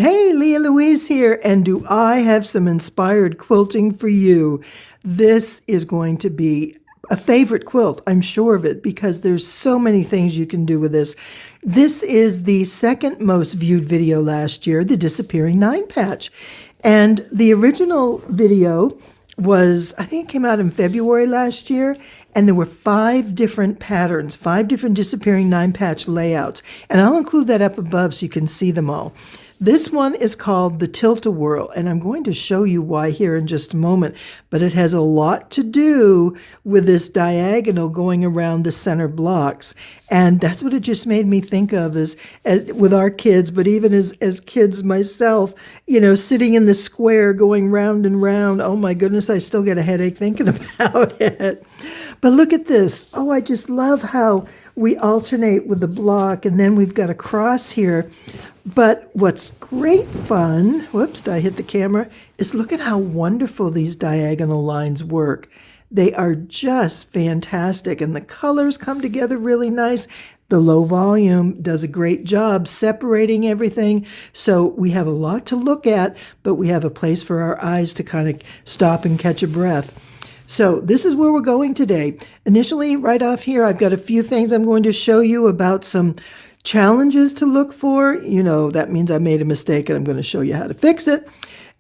Hey, Louise here, and do I have some inspired quilting for you? This is going to be a favorite quilt, I'm sure of it, because there's so many things you can do with this. This is the second most viewed video last year, the Disappearing 9 Patch. And the original video was, I think it came out in February last year, and there were 5 different patterns, 5 different Disappearing 9 Patch layouts. And I'll include that up above so you can see them all. This one is called the Tilt-a-Whirl, and I'm going to show you why here in just a moment, but it has a lot to do with this diagonal going around the center blocks. And that's what it just made me think of as with our kids, but even as kids myself, you know, sitting in the square going round and round. Oh my goodness, I still get a headache thinking about it. But look at this. Oh, I just love how we alternate with the block, and then we've got a cross here. But what's great fun, whoops, did I hit the camera, is look at how wonderful these diagonal lines work. They are just fantastic, and the colors come together really nice. The low volume does a great job separating everything. So we have a lot to look at, but we have a place for our eyes to kind of stop and catch a breath. So this is where we're going today. Initially, right off here, I've got a few things I'm going to show you about some challenges to look for. You know, that means I made a mistake and I'm going to show you how to fix it.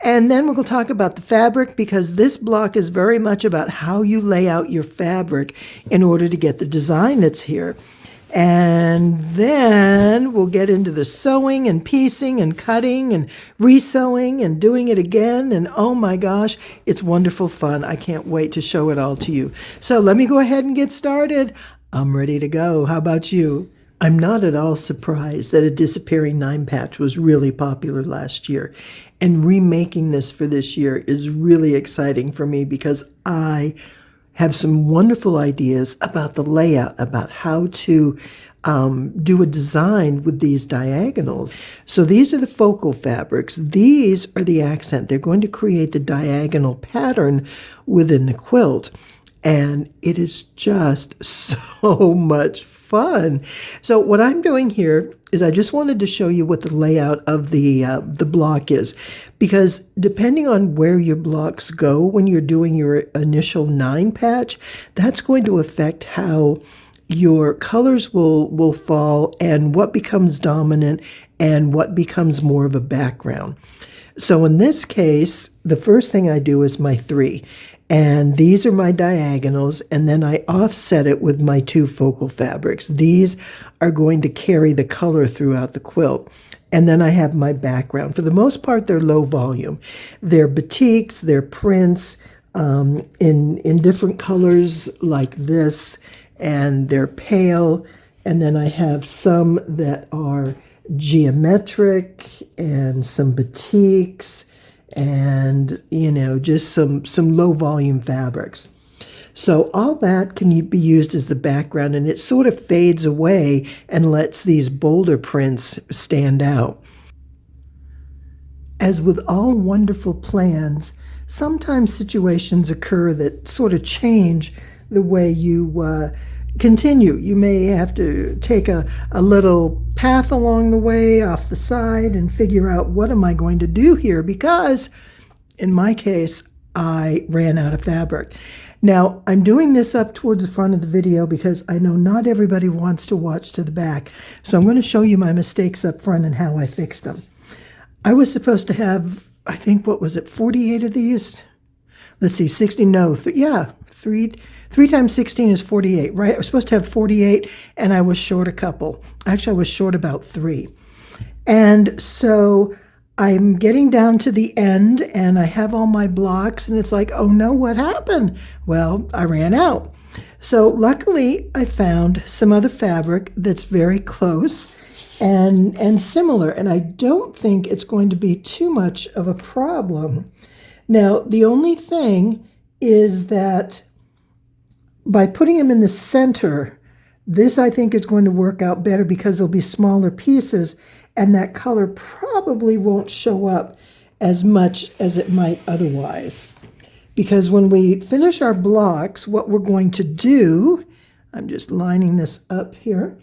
And then we'll talk about the fabric, because this block is very much about how you lay out your fabric in order to get the design that's here. And then we'll get into the sewing and piecing and cutting and resewing and doing it again. And oh my gosh, it's wonderful fun. I can't wait to show it all to you. So let me go ahead and get started. I'm ready to go. How about you? I'm not at all surprised that a Disappearing 9 Patch was really popular last year. And remaking this for this year is really exciting for me, because I have some wonderful ideas about the layout, about how to do a design with these diagonals. So these are the focal fabrics. These are the accent. They're going to create the diagonal pattern within the quilt. And it is just so much fun. So what I'm doing here is I just wanted to show you what the layout of the block is, because depending on where your blocks go when you're doing your initial 9 patch, that's going to affect how your colors will fall and what becomes dominant and what becomes more of a background. So in this case, the first thing I do is my 3. And these are my diagonals, and then I offset it with my 2 focal fabrics. These are going to carry the color throughout the quilt. And then I have my background. For the most part, they're low volume. They're batiks, they're prints in different colors like this, and they're pale. And then I have some that are geometric and some batiks, and, you know, just some low volume fabrics. So all that can be used as the background, and it sort of fades away and lets these bolder prints stand out. As with all wonderful plans, sometimes situations occur that sort of change the way you continue. You may have to take a little path along the way off the side and figure out, what am I going to do here? Because in my case, I ran out of fabric. Now, I'm doing this up towards the front of the video because I know not everybody wants to watch to the back. So I'm going to show you my mistakes up front and how I fixed them. I was supposed to have, I think, what was it, 48 of these? Let's see, 60, no, yeah, 3 times 16 is 48, right? I was supposed to have 48, and I was short a couple. Actually, I was short about 3. And so I'm getting down to the end, and I have all my blocks, and it's like, oh no, what happened? Well, I ran out. So luckily, I found some other fabric that's very close and similar, and I don't think it's going to be too much of a problem. Now, the only thing is that by putting them in the center, this I think is going to work out better, because there'll be smaller pieces and that color probably won't show up as much as it might otherwise. Because when we finish our blocks, what we're going to do, I'm just lining this up here,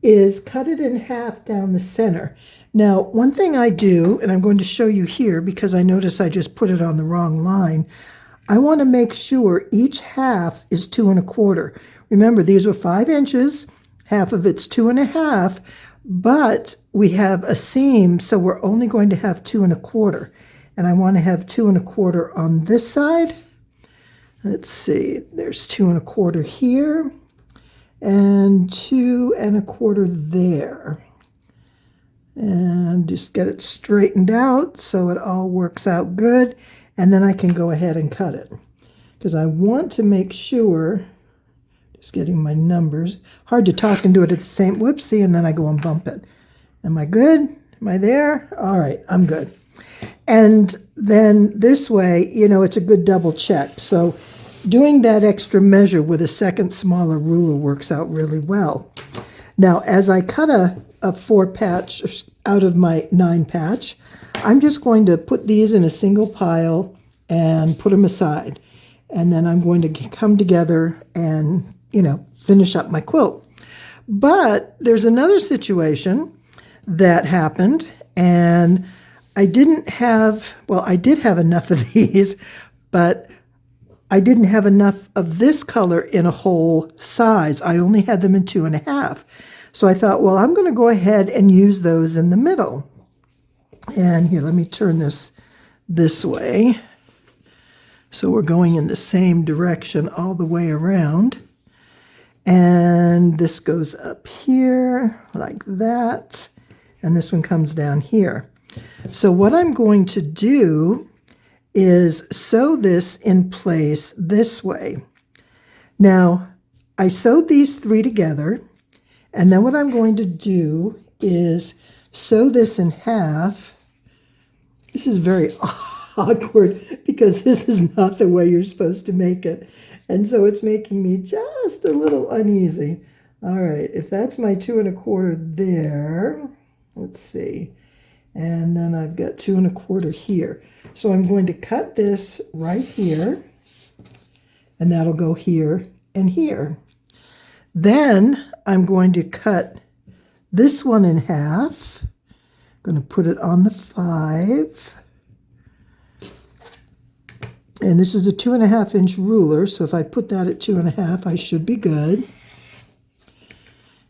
is cut it in half down the center. Now, one thing I do, and I'm going to show you here because I notice I just put it on the wrong line, I want to make sure each half is 2 1/4. Remember, these were 5 inches, half of it's 2 1/2, but we have a seam, so we're only going to have 2 1/4. And I want to have 2 1/4 on this side. Let's see, there's 2 1/4 here, and 2 1/4 there. And just get it straightened out so it all works out good. And then I can go ahead and cut it. Because I want to make sure, just getting my numbers, hard to talk and do it at the same, whoopsie, and then I go and bump it. Am I good? Am I there? All right, I'm good. And then this way, you know, it's a good double check. So doing that extra measure with a second smaller ruler works out really well. Now, as I cut a 4 patch out of my 9 patch, I'm just going to put these in a single pile and put them aside. And then I'm going to come together and, you know, finish up my quilt. But there's another situation that happened, and I didn't have, well, I did have enough of these, but I didn't have enough of this color in a whole size. I only had them in 2 1/2. So I thought, well, I'm going to go ahead and use those in the middle. And here, let me turn this way. So we're going in the same direction all the way around. And this goes up here like that. And this one comes down here. So what I'm going to do is sew this in place this way. Now, I sewed these 3 together. And then what I'm going to do is sew this in half. This is very awkward because this is not the way you're supposed to make it. And so it's making me just a little uneasy. All right, if that's my 2 1/4 there, let's see. And then I've got 2 1/4 here. So I'm going to cut this right here, and that'll go here and here. Then I'm going to cut this one in half. I'm going to put it on the 5. And this is a 2 1/2 inch ruler, so if I put that at 2 1/2, I should be good.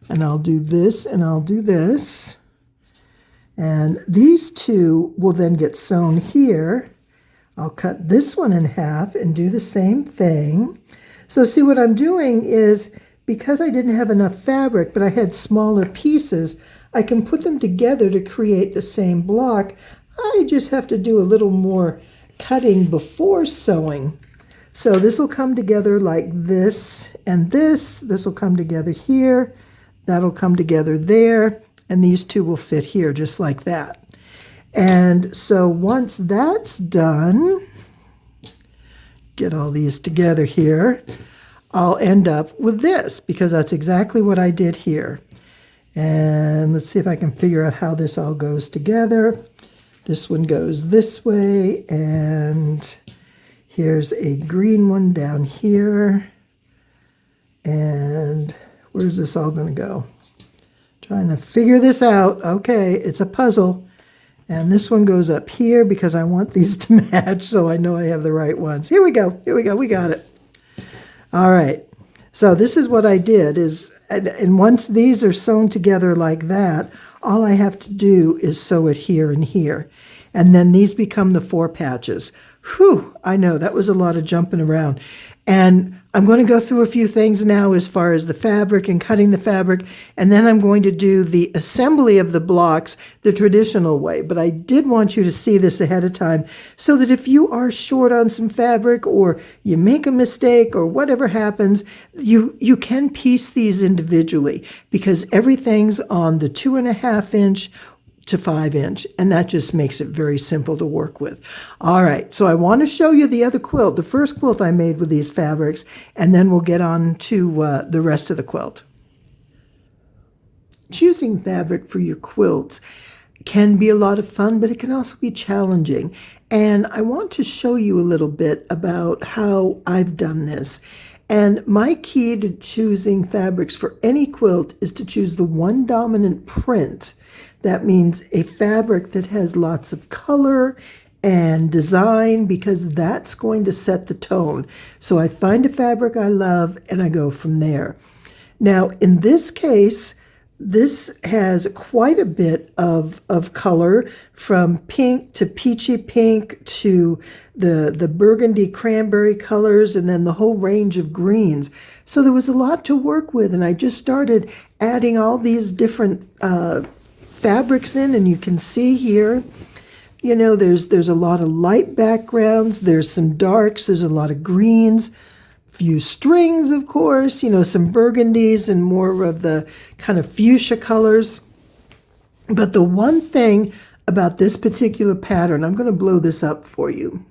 And I'll do this and I'll do this. And these two will then get sewn here. I'll cut this one in half and do the same thing. So see, what I'm doing is, because I didn't have enough fabric, but I had smaller pieces, I can put them together to create the same block. I just have to do a little more cutting before sewing. So this will come together like this and this. This will come together here. That'll come together there. And these two will fit here just like that. And so once that's done, get all these together here, I'll end up with this, because that's exactly what I did here. And let's see if I can figure out how this all goes together. This one goes this way, and here's a green one down here. And where's this all going to go? Trying to figure this out. Okay, it's a puzzle. And this one goes up here because I want these to match, so I know I have the right ones. Here we go. Here we go. We got it. All right. So this is what I did is, and once these are sewn together like that, all I have to do is sew it here and here. And then these become the 4 patches. Whew, I know, that was a lot of jumping around. And I'm going to go through a few things now as far as the fabric and cutting the fabric, and then I'm going to do the assembly of the blocks the traditional way. But I did want you to see this ahead of time so that if you are short on some fabric or you make a mistake or whatever happens, you can piece these individually, because everything's on the 2 1/2 inch to 5 inch, and that just makes it very simple to work with. All right, so I want to show you the other quilt, the first quilt I made with these fabrics, and then we'll get on to the rest of the quilt. Choosing fabric for your quilts can be a lot of fun, but it can also be challenging. And I want to show you a little bit about how I've done this. And my key to choosing fabrics for any quilt is to choose the one dominant print. That means a fabric that has lots of color and design, because that's going to set the tone. So I find a fabric I love and I go from there. Now, in this case, this has quite a bit of color, from pink to peachy pink to the burgundy cranberry colors, and then the whole range of greens. So there was a lot to work with, and I just started adding all these different fabrics in, and you can see here, you know, there's a lot of light backgrounds, there's some darks, there's a lot of greens, few strings, of course, you know, some burgundies and more of the kind of fuchsia colors. But the one thing about this particular pattern, I'm going to blow this up for you.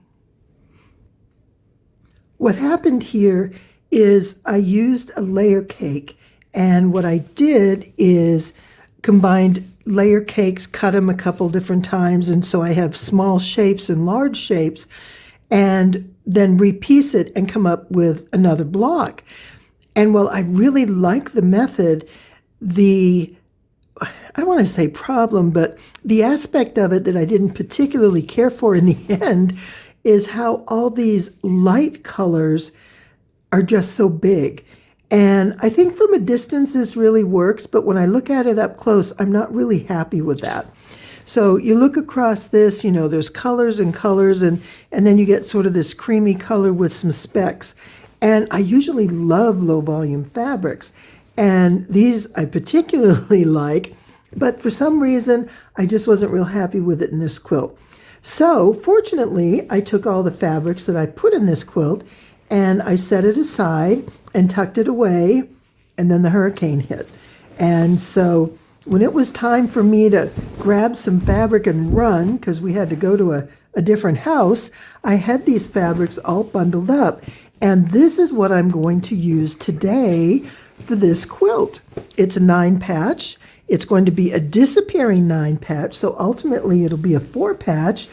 What happened here is I used a layer cake, and what I did is combined layer cakes, cut them a couple different times, and so I have small shapes and large shapes, and then repiece it and come up with another block. And while I really like the method, I don't want to say problem, but the aspect of it that I didn't particularly care for in the end is how all these light colors are just so big. And I think from a distance this really works, but when I look at it up close, I'm not really happy with that. So you look across this, you know, there's colors and colors, and then you get sort of this creamy color with some specks. And I usually love low volume fabrics, and these I particularly like, but for some reason I just wasn't real happy with it in this quilt. So fortunately, I took all the fabrics that I put in this quilt and I set it aside and tucked it away, and then the hurricane hit. And so when it was time for me to grab some fabric and run, because we had to go to a different house, I had these fabrics all bundled up. And this is what I'm going to use today for this quilt. It's a 9-patch. It's going to be a disappearing 9-patch, so ultimately it'll be a 4-patch.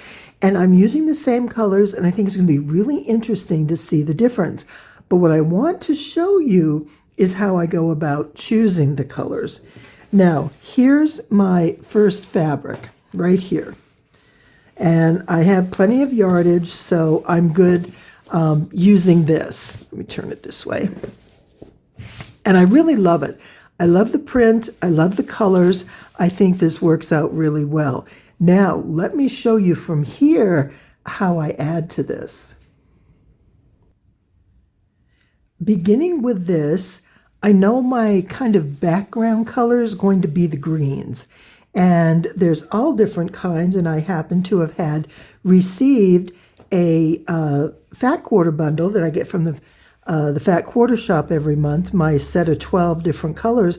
And I'm using the same colors, and I think it's going to be really interesting to see the difference. But what I want to show you is how I go about choosing the colors. Now, here's my first fabric right here. And I have plenty of yardage, so I'm good using this. Let me turn it this way. And I really love it. I love the print. I love the colors. I think this works out really well. Now, let me show you from here how I add to this. Beginning with this, I know my kind of background color is going to be the greens. And there's all different kinds, and I happen to have received a fat quarter bundle that I get from the fat quarter shop every month, my set of 12 different colors.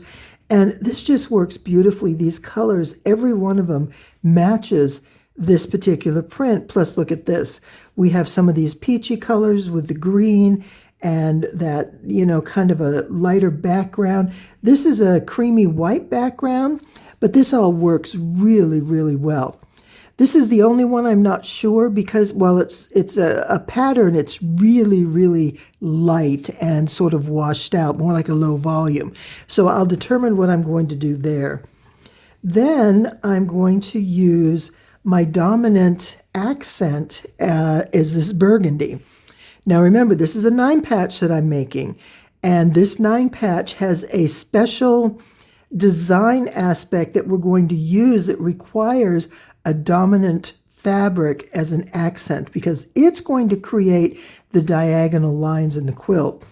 And this just works beautifully. These colors, every one of them matches this particular print. Plus, look at this. We have some of these peachy colors with the green and that, you know, kind of a lighter background. This is a creamy white background, but this all works really, really well. This is the only one I'm not sure because, well, it's a pattern. It's really, really light and sort of washed out, more like a low volume. So I'll determine what I'm going to do there. Then I'm going to use my dominant accent is this burgundy. Now remember, this is a 9-patch that I'm making, and this 9-patch has a special design aspect that we're going to use that requires a dominant fabric as an accent because it's going to create the diagonal lines in the quilt.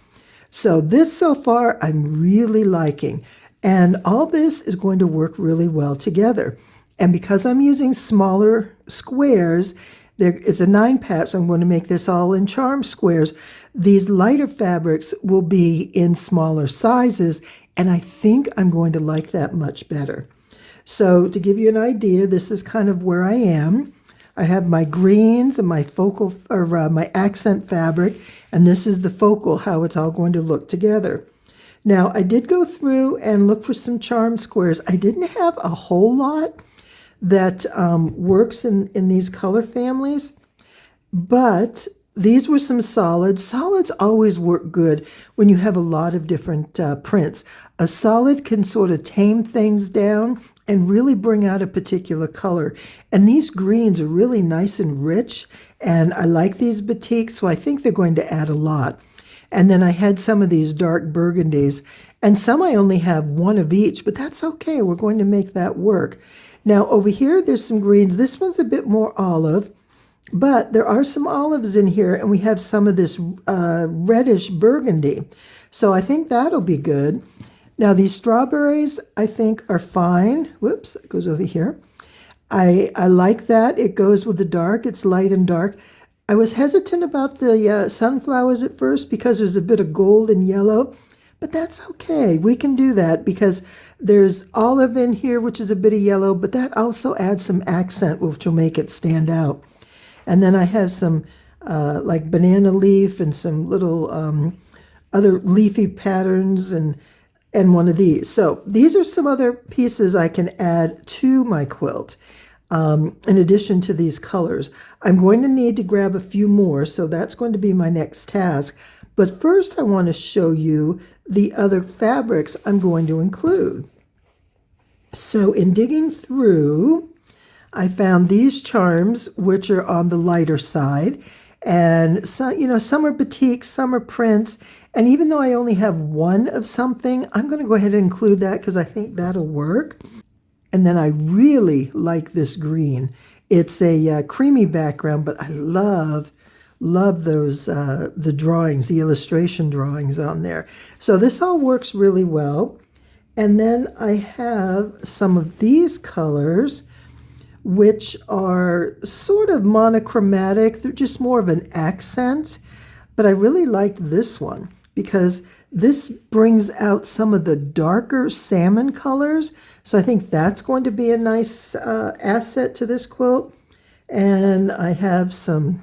So this so far I'm really liking, and all this is going to work really well together. And because I'm using smaller squares, it's a 9-patch, I'm going to make this all in charm squares. These lighter fabrics will be in smaller sizes, and I think I'm going to like that much better. So to give you an idea, this is kind of where I am. I have my greens and my focal, or my accent fabric, and this is the focal, how it's all going to look together. Now, I did go through and look for some charm squares. I didn't have a whole lot that works in these color families, but these were some solids. Solids always work good when you have a lot of different prints. A solid can sort of tame things down and really bring out a particular color. And these greens are really nice and rich, and I like these batiks, so I think they're going to add a lot. And then I had some of these dark burgundies, and some I only have one of each, but that's okay. We're going to make that work. Now over here, there's some greens. This one's a bit more olive, but there are some olives in here, and we have some of this reddish burgundy. So I think that'll be good. Now these strawberries, I think, are fine. Whoops, it goes over here. I like that. It goes with the dark. It's light and dark. I was hesitant about the sunflowers at first because there's a bit of gold and yellow, but that's okay. We can do that because there's olive in here, which is a bit of yellow, but that also adds some accent, which will make it stand out. And then I have some like banana leaf and some little other leafy patterns and one of these. So these are some other pieces I can add to my quilt. In addition to these colors, I'm going to need to grab a few more, so that's going to be my next task. But first I want to show you the other fabrics I'm going to include. So in digging through, I found these charms, which are on the lighter side. And so, some are batiks, some are prints. And even though I only have one of something, I'm going to go ahead and include that because I think that'll work. And then I really like this green. It's a creamy background, but I love those, the drawings, the illustration drawings on there. So this all works really well. And then I have some of these colors, which are sort of monochromatic. They're just more of an accent. But I really like this one because this brings out some of the darker salmon colors. So I think that's going to be a nice asset to this quilt. And I have some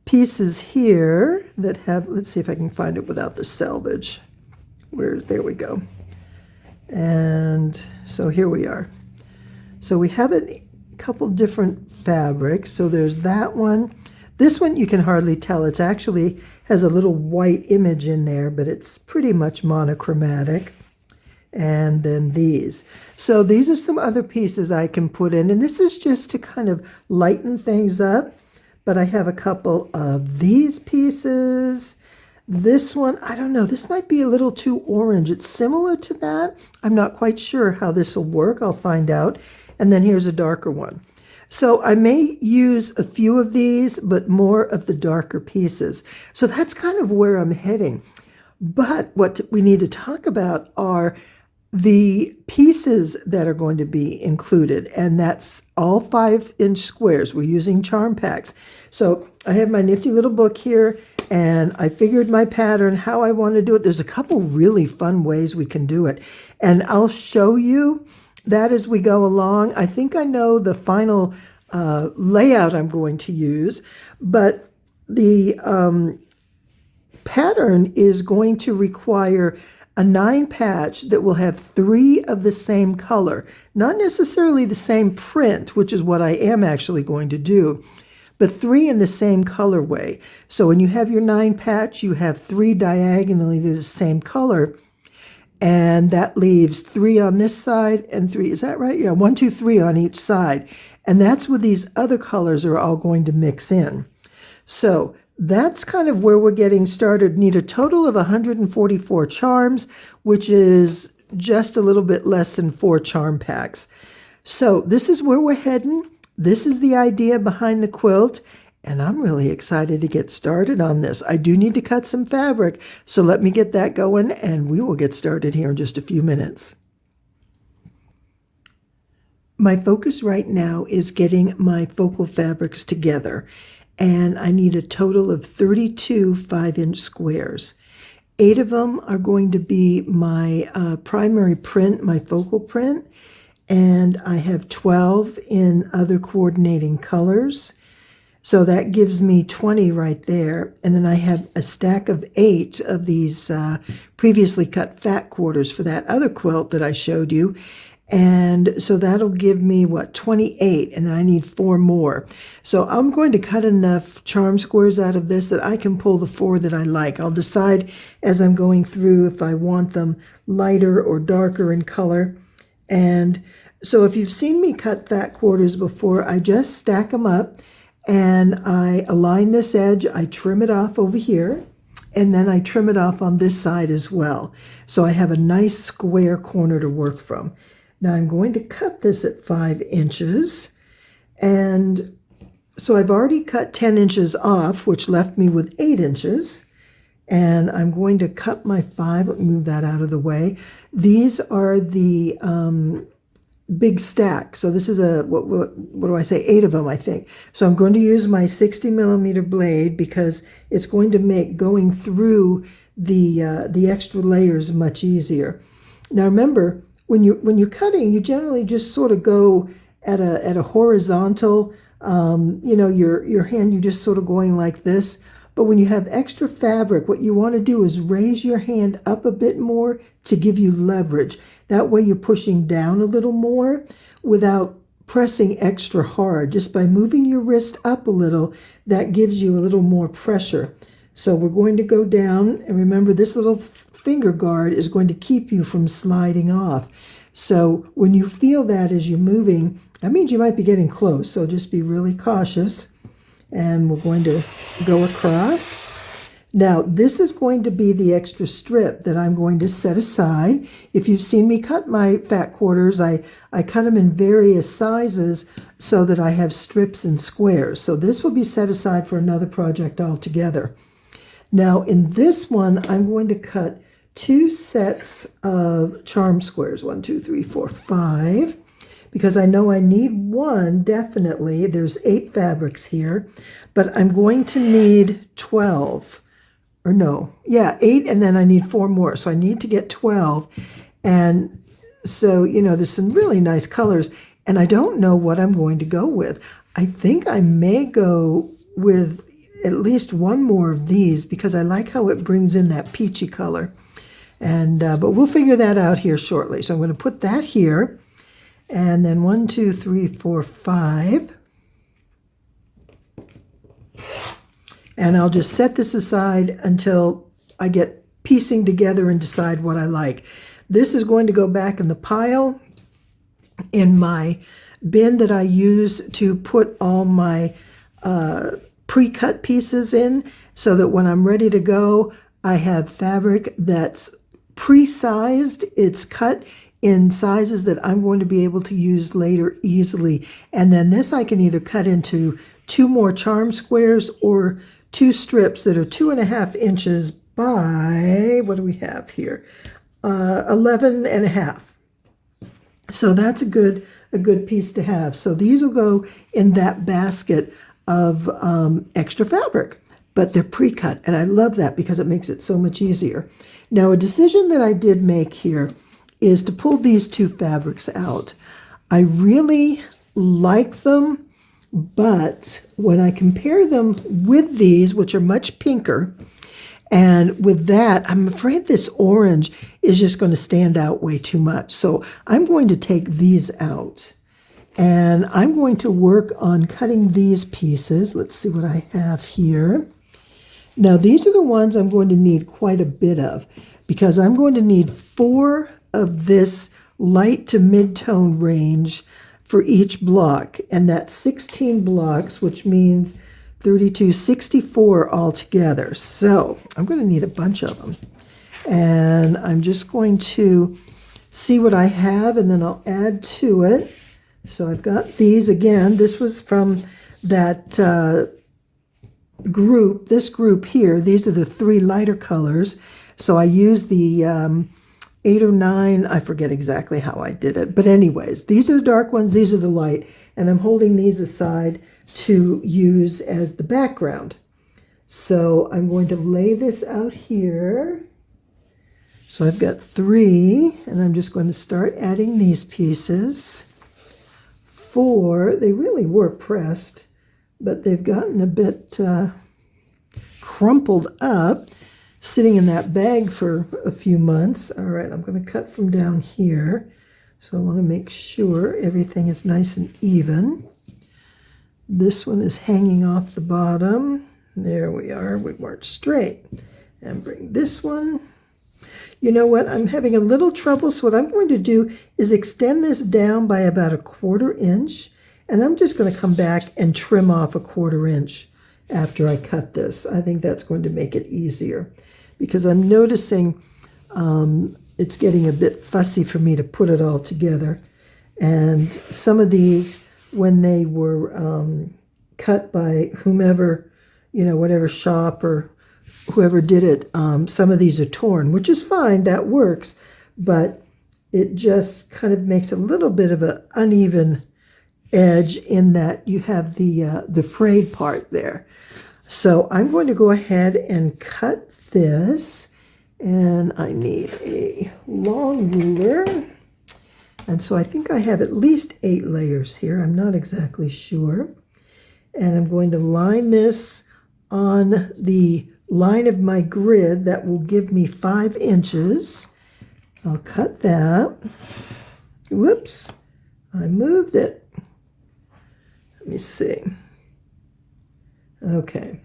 pieces here that have, let's see if I can find it without the selvage. There we go. And so here we are. So we have a couple different fabrics. So there's that one. This one you can hardly tell. It actually has a little white image in there, but it's pretty much monochromatic. And then these. So these are some other pieces I can put in. And this is just to kind of lighten things up. But I have a couple of these pieces. This one, I don't know, this might be a little too orange. It's similar to that. I'm not quite sure how this will work. I'll find out. And then here's a darker one. So I may use a few of these, but more of the darker pieces. So that's kind of where I'm heading. But what we need to talk about are the pieces that are going to be included, and that's all 5-inch squares. We're using charm packs. So I have my nifty little book here, and I figured my pattern, how I want to do it. There's a couple really fun ways we can do it, and I'll show you that as we go along. I think I know the final layout I'm going to use, but the pattern is going to require a 9 patch that will have 3 of the same color, not necessarily the same print, which is what I am actually going to do, but 3 in the same colorway. So when you have your 9 patch, you have 3 diagonally the same color, and that leaves 3 on this side and 3, is that right? Yeah, 1, 2, 3 on each side. And that's where these other colors are all going to mix in. So that's kind of where we're getting started. Need a total of 144 charms, which is just a little bit less than 4 charm packs. So this is where we're heading. This is the idea behind the quilt, and I'm really excited to get started on this. I do need to cut some fabric, so let me get that going, and we will get started here in just a few minutes. My focus right now is getting my focal fabrics together, and I need a total of 32 5-inch squares. 8 of them are going to be my primary print, my focal print, and I have 12 in other coordinating colors. So that gives me 20 right there. And then I have a stack of 8 of these previously cut fat quarters for that other quilt that I showed you. And so that'll give me, what, 28, and then I need 4 more. So I'm going to cut enough charm squares out of this that I can pull the 4 that I like. I'll decide as I'm going through if I want them lighter or darker in color. And so if you've seen me cut fat quarters before, I just stack them up and I align this edge, I trim it off over here, and then I trim it off on this side as well. So I have a nice square corner to work from. Now I'm going to cut this at 5 inches. And so I've already cut 10 inches off, which left me with 8 inches. And I'm going to cut my 5, move that out of the way. These are the big stack. So this is what do I say, 8 of them, I think. So I'm going to use my 60 millimeter blade because it's going to make going through the extra layers much easier. Now remember, when you're cutting, you generally just sort of go at a horizontal, your hand, you're just sort of going like this. But when you have extra fabric, what you want to do is raise your hand up a bit more to give you leverage. That way you're pushing down a little more without pressing extra hard. Just by moving your wrist up a little, that gives you a little more pressure. So we're going to go down, and remember this little finger guard is going to keep you from sliding off. So when you feel that as you're moving, that means you might be getting close. So just be really cautious. And we're going to go across. Now, this is going to be the extra strip that I'm going to set aside. If you've seen me cut my fat quarters, I cut them in various sizes so that I have strips and squares. So this will be set aside for another project altogether. Now, in this one, I'm going to cut 2 sets of charm squares. 1, 2, 3, 4, 5. Because I know I need 1, definitely. There's 8 fabrics here, but I'm going to need 12. Or no, yeah, 8, and then I need 4 more. So I need to get 12. And so, there's some really nice colors, and I don't know what I'm going to go with. I think I may go with at least 1 more of these because I like how it brings in that peachy color. And but we'll figure that out here shortly. So I'm going to put that here. And then 1, 2, 3, 4, 5. And I'll just set this aside until I get piecing together and decide what I like. This is going to go back in the pile in my bin that I use to put all my pre-cut pieces in, so that when I'm ready to go, I have fabric that's pre-sized. It's cut in sizes that I'm going to be able to use later easily. And then this I can either cut into 2 more charm squares or 2 strips that are 2.5 inches by, what do we have here? 11.5. So that's a good piece to have. So these will go in that basket of extra fabric, but they're pre-cut, and I love that because it makes it so much easier. Now, a decision that I did make here is to pull these 2 fabrics out. I really like them, but when I compare them with these, which are much pinker, and with that, I'm afraid this orange is just going to stand out way too much. So I'm going to take these out, and I'm going to work on cutting these pieces. Let's see what I have here. Now, these are the ones I'm going to need quite a bit of, because I'm going to need 4 of this light to mid-tone range for each block, and that's 16 blocks, which means 32, 64 altogether. So I'm going to need a bunch of them, and I'm just going to see what I have, and then I'll add to it. So I've got these again. This was from that group, this group here. These are the 3 lighter colors. So I used the 8 or 9, I forget exactly how I did it. But anyways, these are the dark ones, these are the light, and I'm holding these aside to use as the background. So I'm going to lay this out here. So I've got 3, and I'm just going to start adding these pieces. 4, they really were pressed, but they've gotten a bit crumpled up, sitting in that bag for a few months. All right, I'm going to cut from down here. So I want to make sure everything is nice and even. This one is hanging off the bottom. There we are. We weren't straight. And bring this one. You know what? I'm having a little trouble, so what I'm going to do is extend this down by about 1/4 inch, and I'm just going to come back and trim off 1/4 inch after I cut this. I think that's going to make it easier, because I'm noticing it's getting a bit fussy for me to put it all together. And some of these, when they were cut by whomever, you know, whatever shop or whoever did it, some of these are torn, which is fine, that works, but it just kind of makes a little bit of an uneven edge in that you have the frayed part there. So I'm going to go ahead and cut this, and I need a long ruler. And so I think I have at least 8 layers here. I'm not exactly sure. And I'm going to line this on the line of my grid. That will give me 5 inches. I'll cut that. Whoops, I moved it. Let me see. Okay,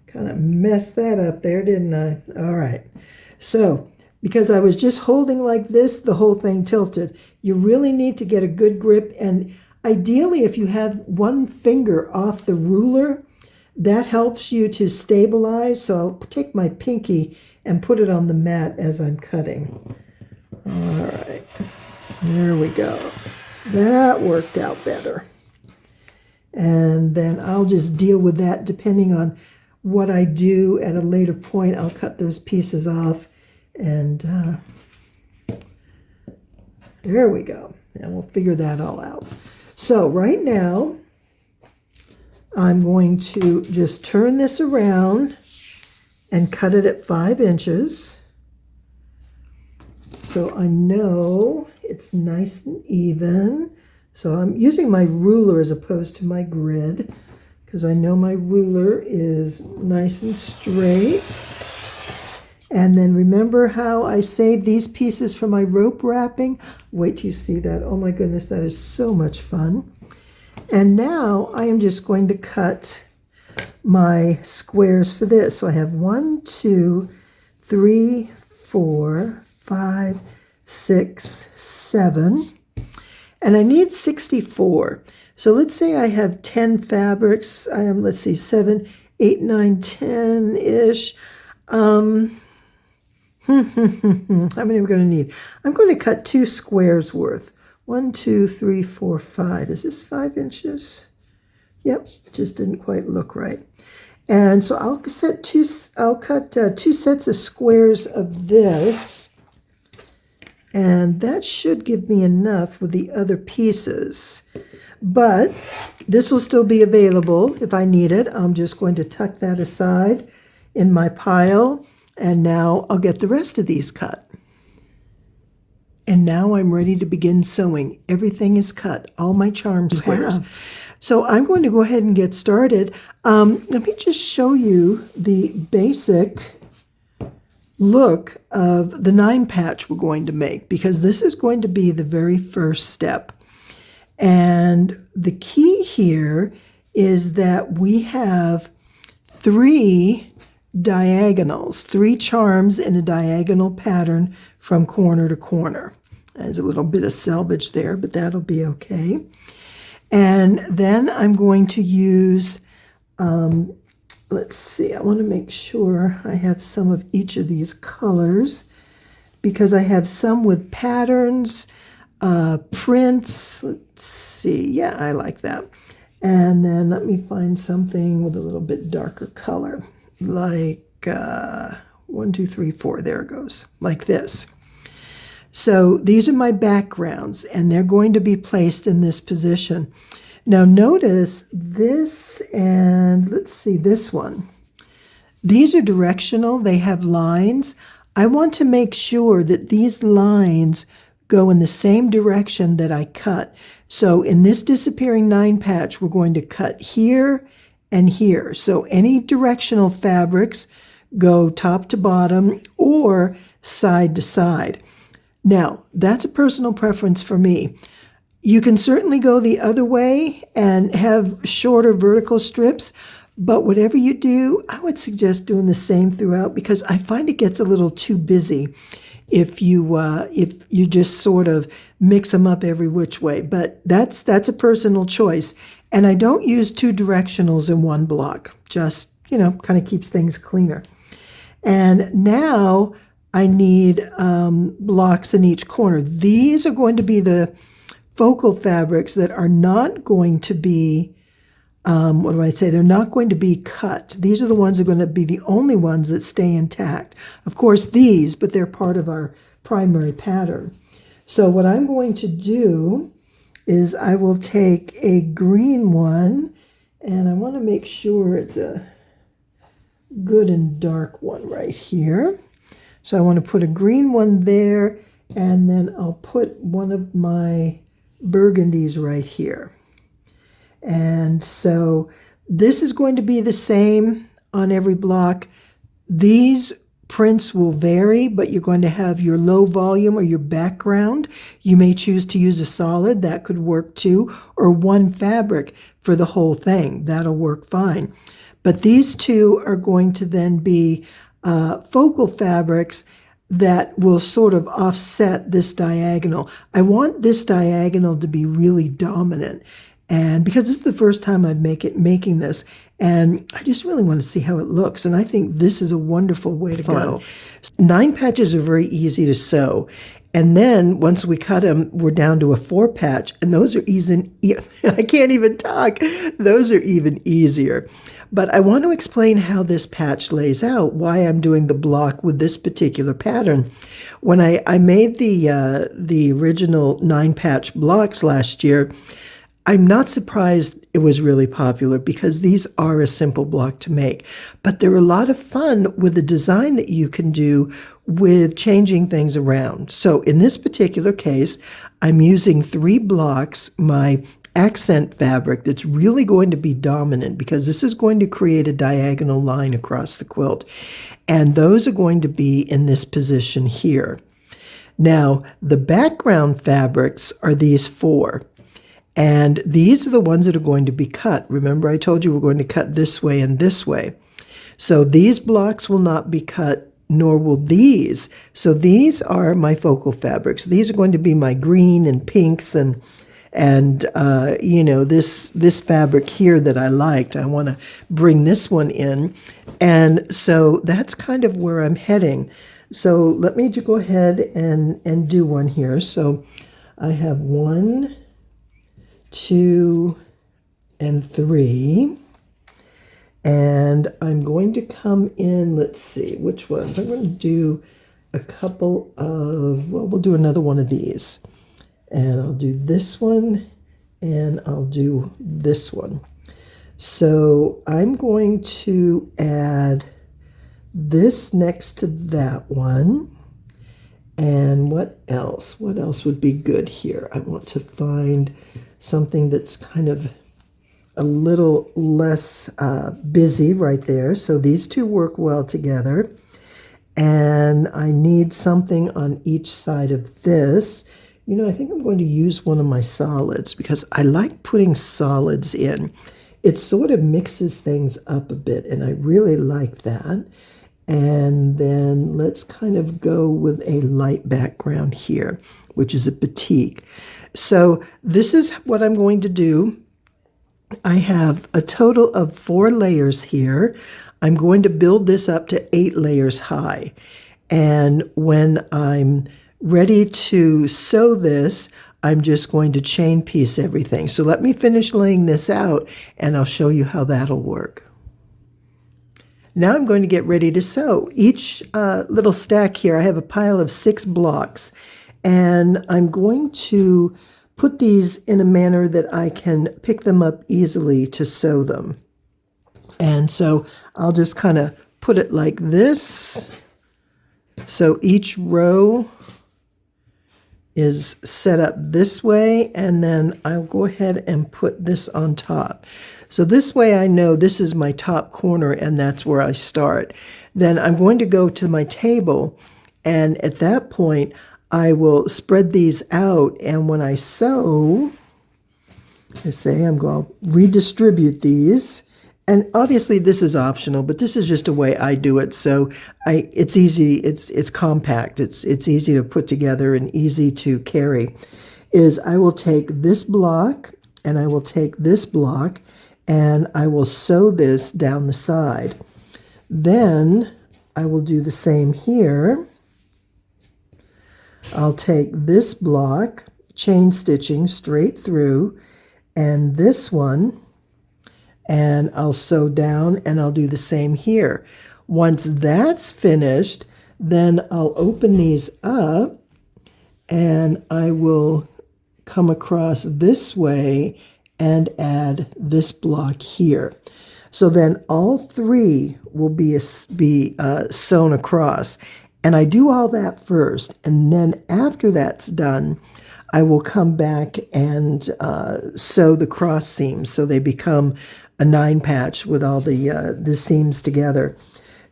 kind of messed that up there, didn't I? All right. So, because I was just holding like this, the whole thing tilted. You really need to get a good grip, and ideally if you have one finger off the ruler, that helps you to stabilize. So I'll take my pinky and put it on the mat as I'm cutting. All right, there we go. That worked out better. And then I'll just deal with that depending on what I do at a later point. I'll cut those pieces off, and there we go. And we'll figure that all out. So right now, I'm going to just turn this around and cut it at 5 inches. So I know it's nice and even. So I'm using my ruler as opposed to my grid, because I know my ruler is nice and straight. And then remember how I saved these pieces for my rope wrapping? Wait till you see that. Oh my goodness, that is so much fun. And now I am just going to cut my squares for this. So I have 1, 2, 3, 4, 5, 6, 7. And I need 64. So let's say I have 10 fabrics. I am, let's see, 7, 8, 9, 10-ish. How many are we going to need? I'm going to cut 2 squares worth. 1, 2, 3, 4, 5. Is this 5 inches? Yep, it just didn't quite look right. And so I'll cut 2 sets of squares of this. And that should give me enough with the other pieces. But this will still be available if I need it. I'm just going to tuck that aside in my pile. And now I'll get the rest of these cut. And now I'm ready to begin sewing. Everything is cut, all my charm squares. So I'm going to go ahead and get started. Let me just show you the basic look of the 9 patch we're going to make, because this is going to be the very first step. And the key here is that we have 3 diagonals, 3 charms in a diagonal pattern from corner to corner. There's a little bit of selvage there, but that'll be okay. And then I'm going to use, let's see, I want to make sure I have some of each of these colors, because I have some with patterns, prints. Let's see, yeah, I like that. And then let me find something with a little bit darker color, like 1, 2, 3, 4, there it goes, like this. So these are my backgrounds, and they're going to be placed in this position. Now notice this, and let's see, this one. These are directional, they have lines. I want to make sure that these lines go in the same direction that I cut. So in this disappearing 9 patch, we're going to cut here and here. So any directional fabrics go top to bottom or side to side. Now, that's a personal preference for me. You can certainly go the other way and have shorter vertical strips, but whatever you do, I would suggest doing the same throughout because I find it gets a little too busy if you just sort of mix them up every which way. But that's a personal choice. And I don't use two directionals in one block, just, kind of keeps things cleaner. And now I need blocks in each corner. These are going to be the focal fabrics that are not going to be, they're not going to be cut. These are the ones that are going to be the only ones that stay intact. Of course, but they're part of our primary pattern. So what I'm going to do is I will take a green one, and I want to make sure it's a good and dark one right here. So I want to put a green one there, and then I'll put one of my burgundies right here. And so this is going to be the same on every block. These prints will vary, but you're going to have your low volume or your background. You may choose to use a solid, that could work too, or one fabric for the whole thing. That'll work fine. But these two are going to then be focal fabrics that will sort of offset this diagonal. I want this diagonal to be really dominant. And because this is the first time I'm making this, and I just really want to see how it looks. And I think this is a wonderful way to go. 9 patches are very easy to sew. And then once we cut them, we're down to a 4 patch. And those are I can't even talk. Those are even easier. But I want to explain how this patch lays out, why I'm doing the block with this particular pattern. When I made the original 9 patch blocks last year, I'm not surprised it was really popular because these are a simple block to make. But they're a lot of fun with the design that you can do with changing things around. So in this particular case, I'm using 3 blocks, my accent fabric that's really going to be dominant because this is going to create a diagonal line across the quilt. And those are going to be in this position here. Now, the background fabrics are these 4. And these are the ones that are going to be cut. Remember, I told you we're going to cut this way and this way. So these blocks will not be cut, nor will these. So these are my focal fabrics. These are going to be my green and pinks and this fabric here that I liked. I want to bring this one in. And so that's kind of where I'm heading. So let me just go ahead and do one here. So I have 1, 2, and 3. And I'm going to come in, let's see, which ones? I'm going to do a couple of, we'll do another one of these. And I'll do this one, and I'll do this one. So I'm going to add this next to that one. And what else? What else would be good here? I want to find something that's kind of a little less busy right there. So these two work well together. And I need something on each side of this. I think I'm going to use one of my solids because I like putting solids in. It sort of mixes things up a bit, and I really like that. And then let's kind of go with a light background here, which is a batik. So this is what I'm going to do. I have a total of 4 layers here. I'm going to build this up to 8 layers high. And when I'm ready to sew this, I'm just going to chain piece everything. So let me finish laying this out, and I'll show you how that'll work. Now I'm going to get ready to sew. Each little stack here, I have a pile of 6 blocks, and I'm going to put these in a manner that I can pick them up easily to sew them. And so I'll just kind of put it like this. So each row is set up this way, and then I'll go ahead and put this on top. So this way I know this is my top corner, and that's where I start. Then I'm going to go to my table, and at that point I will spread these out, and when I sew, I'm going to redistribute these. And obviously this is optional, but this is just a way I do it. So it's easy, it's compact, it's easy to put together and easy to carry. I will take this block and I will take this block and I will sew this down the side. Then I will do the same here. I'll take this block, chain stitching straight through, and this one, and I'll sew down and I'll do the same here. Once that's finished, then I'll open these up and I will come across this way and add this block here. So then all three will be sewn across. And I do all that first, and then after that's done, I will come back and sew the cross seams so they become a 9 patch with all the seams together.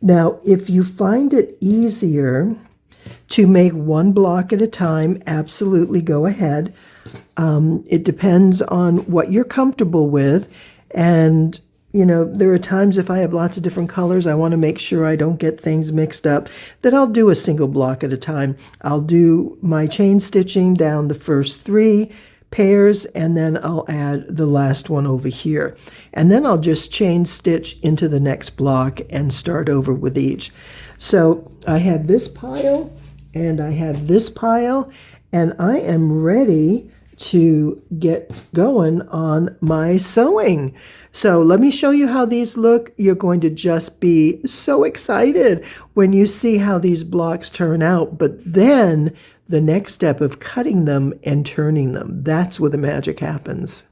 Now, if you find it easier to make one block at a time, absolutely go ahead. It depends on what you're comfortable with, and there are times if I have lots of different colors, I want to make sure I don't get things mixed up, then I'll do a single block at a time. I'll do my chain stitching down the first 3 pairs, and then I'll add the last one over here. And then I'll just chain stitch into the next block and start over with each. So I have this pile, and I have this pile, and I am ready to get going on my sewing. So let me show you how these look. You're going to just be so excited when you see how these blocks turn out. But then the next step of cutting them and turning them, that's where the magic happens.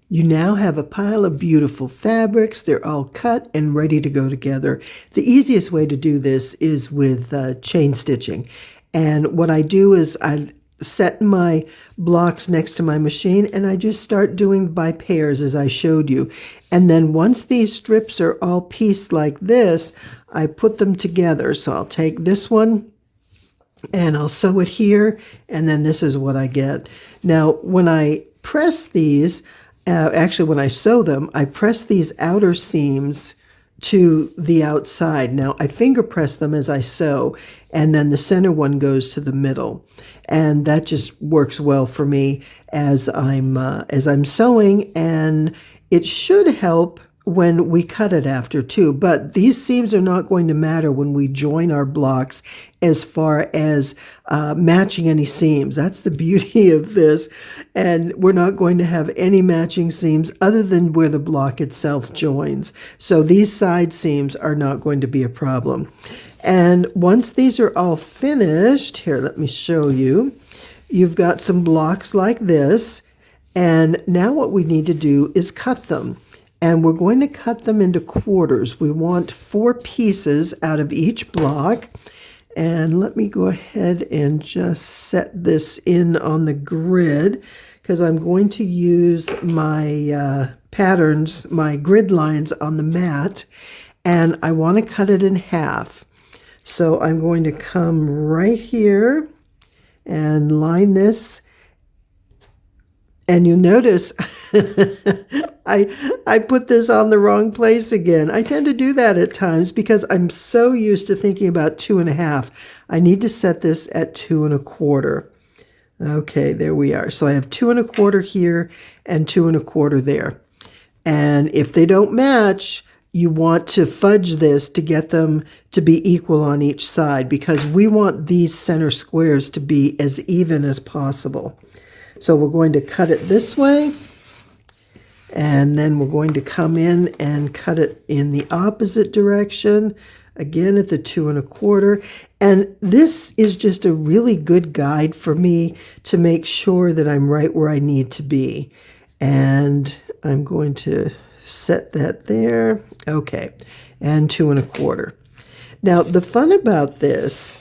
You now have a pile of beautiful fabrics. They're all cut and ready to go together. The easiest way to do this is with chain stitching. And what I do is I set my blocks next to my machine and I just start doing by pairs as I showed you. And then once these strips are all pieced like this, I put them together. So I'll take this one and I'll sew it here, and then this is what I get. Now, when I press these, when I sew them, I press these outer seams to the outside. Now I finger press them as I sew, and then the center one goes to the middle, and that just works well for me as I'm sewing, and it should help when we cut it after too. But these seams are not going to matter when we join our blocks as far as matching any seams. That's the beauty of this. And we're not going to have any matching seams other than where the block itself joins. So these side seams are not going to be a problem. And once these are all finished, here, let me show you. You've got some blocks like this. And now what we need to do is cut them. And we're going to cut them into quarters. We want 4 pieces out of each block. And let me go ahead and just set this in on the grid, because I'm going to use my patterns, my grid lines on the mat, and I want to cut it in half. So I'm going to come right here and line this. And you notice I put this on the wrong place again. I tend to do that at times because I'm so used to thinking about 2.5. I need to set this at 2 1/4. Okay, there we are. So I have 2 1/4 here and 2 1/4 there. And if they don't match, you want to fudge this to get them to be equal on each side, because we want these center squares to be as even as possible. So we're going to cut it this way, and then we're going to come in and cut it in the opposite direction, again at the 2 1/4. And this is just a really good guide for me to make sure that I'm right where I need to be. And I'm going to set that there. Okay, and 2 1/4. Now, the fun about this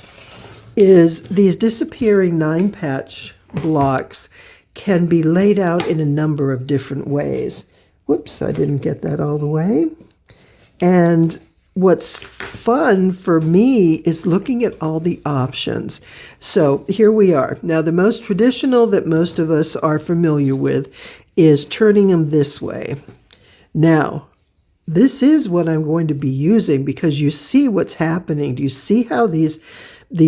is these disappearing 9-patch blocks can be laid out in a number of different ways. Whoops, I didn't get that all the way. And what's fun for me is looking at all the options. So here we are. Now, the most traditional that most of us are familiar with is turning them this way. Now, this is what I'm going to be using because you see what's happening. Do you see how these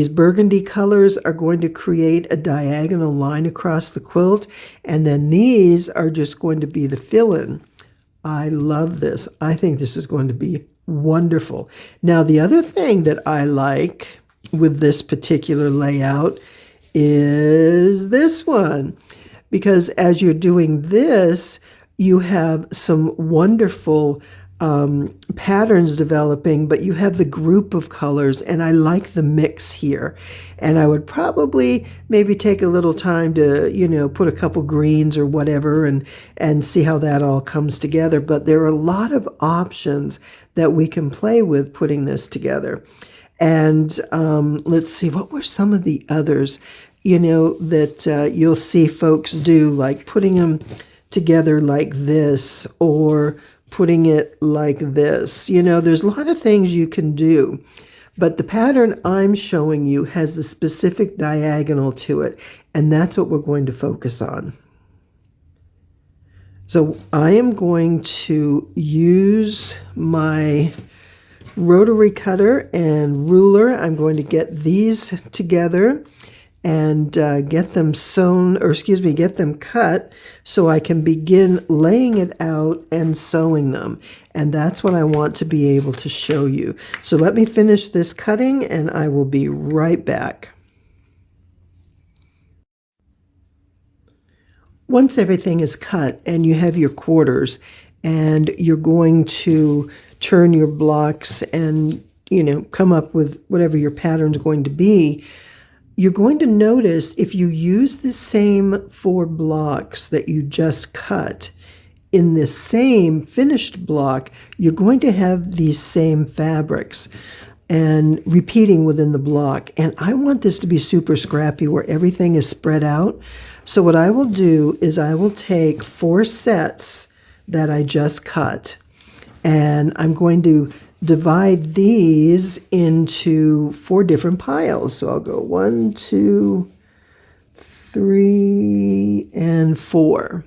burgundy colors are going to create a diagonal line across the quilt? And then these are just going to be the fill-in. I love this. I think this is going to be wonderful. Now, the other thing that I like with this particular layout is this one. Because as you're doing this, you have some wonderful patterns developing, but you have the group of colors, and I like the mix here. And I would probably maybe take a little time to, put a couple greens or whatever and see how that all comes together. But there are a lot of options that we can play with putting this together. And let's see, what were some of the others, that you'll see folks do, like putting them together like this or putting it like this. There's a lot of things you can do, but the pattern I'm showing you has the specific diagonal to it, and that's what we're going to focus on. So I am going to use my rotary cutter and ruler. I'm going to get these together and get them get them cut so I can begin laying it out and sewing them. And that's what I want to be able to show you. So let me finish this cutting and I will be right back. Once everything is cut and you have your quarters and you're going to turn your blocks and, come up with whatever your pattern's going to be, you're going to notice if you use the same 4 blocks that you just cut in this same finished block, you're going to have these same fabrics and repeating within the block. And I want this to be super scrappy where everything is spread out. So what I will do is I will take 4 sets that I just cut, and I'm going to divide these into 4 different piles. So I'll go 1, 2, 3, and 4.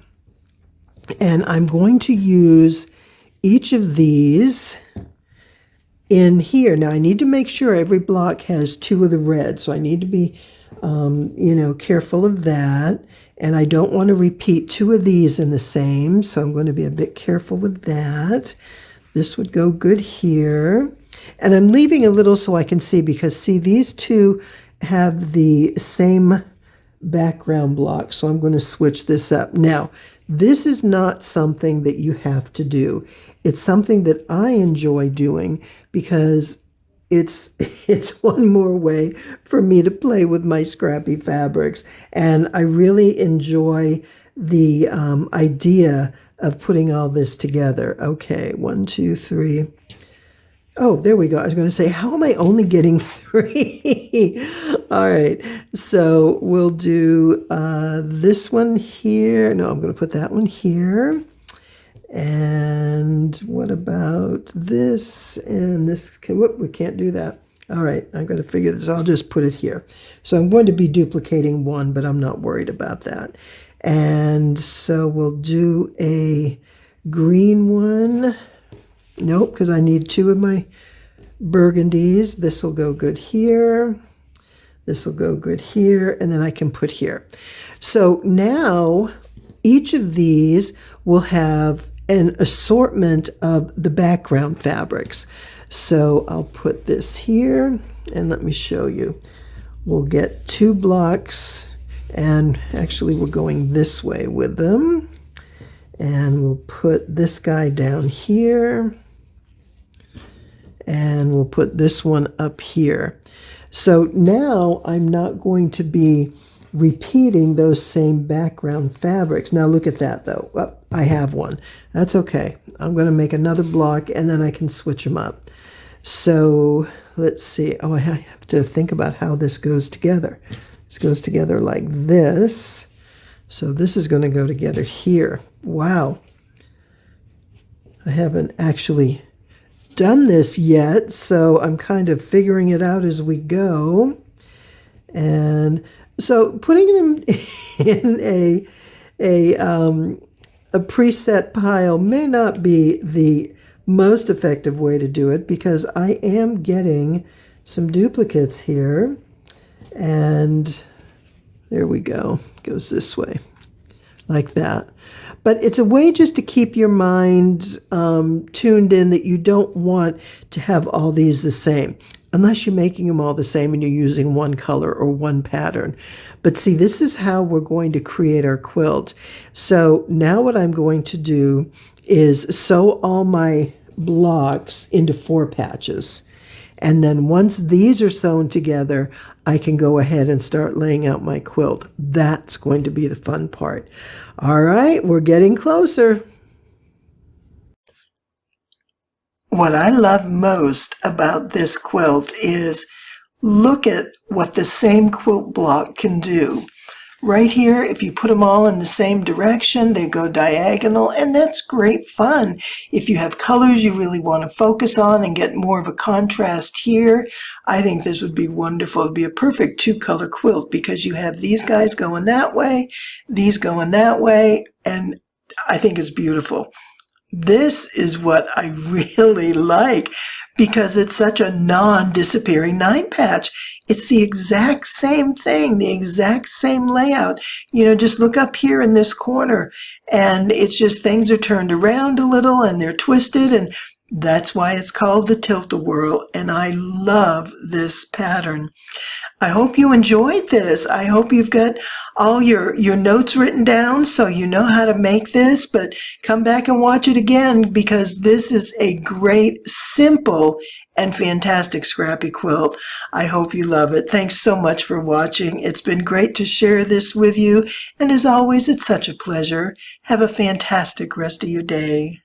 And I'm going to use each of these in here. Now I need to make sure every block has 2 of the red. So I need to be, careful of that. And I don't want to repeat 2 of these in the same. So I'm going to be a bit careful with that. This would go good here. And I'm leaving a little so I can see, because see, these 2 have the same background block. So I'm going to switch this up. Now, this is not something that you have to do. It's something that I enjoy doing because it's one more way for me to play with my scrappy fabrics. And I really enjoy the idea of putting all this together. Okay, 1, 2, 3. Oh, there we go. I was going to say, how am I only getting 3? All right, so we'll do this one here. No, I'm going to put that one here. And what about this and this? Whoop, we can't do that. All right, I'm going to figure this. I'll just put it here. So I'm going to be duplicating 1, but I'm not worried about that. And so we'll do a green one. Nope, because I need 2 of my burgundies. This will go good here. This will go good here. And then I can put here. So now each of these will have an assortment of the background fabrics. So I'll put this here and let me show you. We'll get 2 blocks. And actually, we're going this way with them. And we'll put this guy down here. And we'll put this one up here. So now I'm not going to be repeating those same background fabrics. Now look at that, though. Oh, I have one. That's okay. I'm going to make another block, and then I can switch them up. So let's see. Oh, I have to think about how this goes together. This goes together like this. So this is going to go together here. Wow. I haven't actually done this yet, so I'm kind of figuring it out as we go. And so putting them in a preset pile may not be the most effective way to do it, because I am getting some duplicates here. And there we go. It goes this way, like that. But it's a way just to keep your mind tuned in that you don't want to have all these the same, unless you're making them all the same and you're using one color or one pattern. But see, this is how we're going to create our quilt. So now what I'm going to do is sew all my blocks into 4 patches. And then once these are sewn together, I can go ahead and start laying out my quilt. That's going to be the fun part. All right, we're getting closer. What I love most about this quilt is look at what the same quilt block can do. Right here, if you put them all in the same direction, they go diagonal, and that's great fun. If you have colors you really want to focus on and get more of a contrast here, I think this would be wonderful. It'd be a perfect 2-color quilt, because you have these guys going that way, these going that way, and I think it's beautiful. This is what I really like, because it's such a non-disappearing 9-patch. It's the exact same thing, the exact same layout. You know, just look up here in this corner, and it's just things are turned around a little and they're twisted, and that's why it's called the Tilt-a-Whirl, and I love this pattern. I hope you enjoyed this. I hope you've got all your notes written down so you know how to make this, but come back and watch it again, because this is a great, simple, and fantastic scrappy quilt. I hope you love it. Thanks so much for watching. It's been great to share this with you, and as always, it's such a pleasure. Have a fantastic rest of your day.